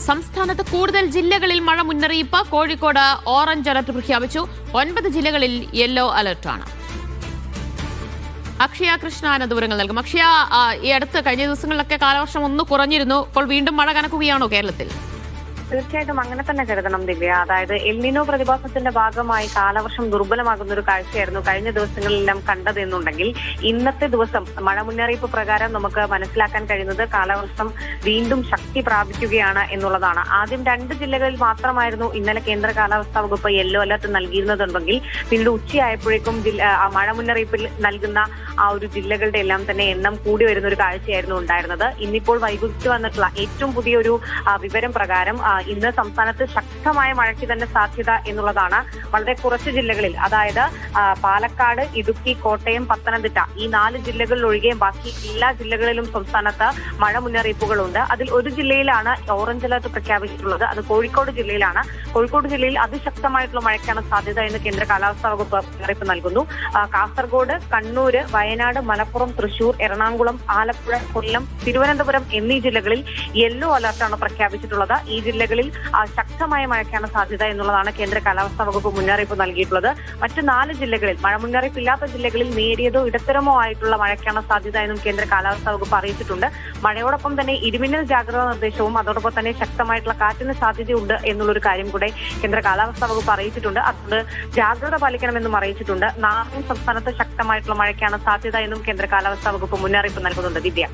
സംസ്ഥാനത്ത് കൂടുതൽ ജില്ലകളിൽ മഴ മുന്നറിയിപ്പ്. കോഴിക്കോട് ഓറഞ്ച് അലർട്ട് പ്രഖ്യാപിച്ചു. 9 ജില്ലകളിൽ യെല്ലോ അലർട്ടാണ്. അക്ഷയ കൃഷ്ണ വിവരങ്ങൾ നൽകും. അക്ഷയ, ഈ അടുത്ത് കഴിഞ്ഞ ദിവസങ്ങളിലൊക്കെ കാലവർഷം ഒന്ന് കുറഞ്ഞിരുന്നു. ഇപ്പോൾ വീണ്ടും മഴ കനക്കുകയാണോ കേരളത്തിൽ? തീർച്ചയായിട്ടും അങ്ങനെ തന്നെ കരുതണം ദിവ്യ. അതായത് എൽനിനോ പ്രതിഭാസത്തിന്റെ ഭാഗമായി കാലവർഷം ദുർബലമാകുന്ന ഒരു കാഴ്ചയായിരുന്നു കഴിഞ്ഞ ദിവസങ്ങളിലെല്ലാം കണ്ടതെന്നുണ്ടെങ്കിൽ ഇന്നത്തെ ദിവസം മഴ മുന്നറിയിപ്പ് പ്രകാരം നമുക്ക് മനസ്സിലാക്കാൻ കഴിയുന്നത് കാലവർഷം വീണ്ടും ശക്തി പ്രാപിക്കുകയാണ് എന്നുള്ളതാണ്. ആദ്യം 2 ജില്ലകളിൽ മാത്രമായിരുന്നു ഇന്നലെ കേന്ദ്ര കാലാവസ്ഥാ വകുപ്പ് യെല്ലോ അലർട്ട് നൽകിയിരുന്നതുണ്ടെങ്കിൽ പിന്നീട് ഉച്ചയായപ്പോഴേക്കും മഴ മുന്നറിയിപ്പിൽ നൽകുന്ന ആ ഒരു ജില്ലകളുടെ എല്ലാം തന്നെ എണ്ണം കൂടി വരുന്ന ഒരു കാഴ്ചയായിരുന്നു ഉണ്ടായിരുന്നത്. ഇന്നിപ്പോൾ വൈകുന്നേരത്ത് വന്നിട്ടുള്ള ഏറ്റവും പുതിയൊരു വിവരം പ്രകാരം ഇന്ന് സംസ്ഥാനത്ത് ശക്തമായ മഴയ്ക്ക് തന്നെ സാധ്യത എന്നുള്ളതാണ്. വളരെ കുറച്ച് ജില്ലകളിൽ, അതായത് പാലക്കാട്, ഇടുക്കി, കോട്ടയം, പത്തനംതിട്ട ഈ 4 ജില്ലകളിൽ ഒഴികെ ബാക്കി എല്ലാ ജില്ലകളിലും സംസ്ഥാനത്ത് മഴ മുന്നറിയിപ്പുകളുണ്ട്. അതിൽ ഒരു ജില്ലയിലാണ് ഓറഞ്ച് അലർട്ട് പ്രഖ്യാപിച്ചിട്ടുള്ളത്. അത് കോഴിക്കോട് ജില്ലയിലാണ്. കോഴിക്കോട് ജില്ലയിൽ അതിശക്തമായിട്ടുള്ള മഴയ്ക്കാണ് സാധ്യത എന്ന് കേന്ദ്ര കാലാവസ്ഥാ വകുപ്പ് മുന്നറിയിപ്പ് നൽകുന്നു. കാസർഗോഡ്, കണ്ണൂര്, വയനാട്, മലപ്പുറം, തൃശൂർ, എറണാകുളം, ആലപ്പുഴ, കൊല്ലം, തിരുവനന്തപുരം എന്നീ ജില്ലകളിൽ യെല്ലോ അലർട്ടാണ് പ്രഖ്യാപിച്ചിട്ടുള്ളത്. ഈ ജില്ലകളിൽ ശക്തമായ മഴയ്ക്കാണ് സാധ്യത എന്നുള്ളതാണ് കേന്ദ്ര കാലാവസ്ഥാ വകുപ്പ് മുന്നറിയിപ്പ് നൽകിയിട്ടുള്ളത്. മറ്റ് 4 ജില്ലകളിൽ മഴ മുന്നറിയിപ്പില്ലാത്ത ജില്ലകളിൽ നേരിയതോ ഇടത്തരമോ ആയിട്ടുള്ള മഴയ്ക്കാണ് സാധ്യത എന്നും കേന്ദ്ര കാലാവസ്ഥാ വകുപ്പ് അറിയിച്ചിട്ടുണ്ട്. മഴയോടൊപ്പം തന്നെ ഇടിമിന്നൽ ജാഗ്രതാ നിർദ്ദേശവും അതോടൊപ്പം തന്നെ ശക്തമായിട്ടുള്ള കാറ്റിന് സാധ്യതയുണ്ട് എന്നുള്ളൊരു കാര്യം കൂടെ കേന്ദ്ര കാലാവസ്ഥാ വകുപ്പ് അറിയിച്ചിട്ടുണ്ട്. അതുകൊണ്ട് ജാഗ്രത പാലിക്കണമെന്നും അറിയിച്ചിട്ടുണ്ട്. നാളെയും സംസ്ഥാനത്ത് ശക്തമായിട്ടുള്ള മഴയ്ക്കാണ് സാധ്യത എന്നും കേന്ദ്ര കാലാവസ്ഥാ വകുപ്പ് മുന്നറിയിപ്പ് നൽകുന്നുണ്ട്. ദിവ്യ.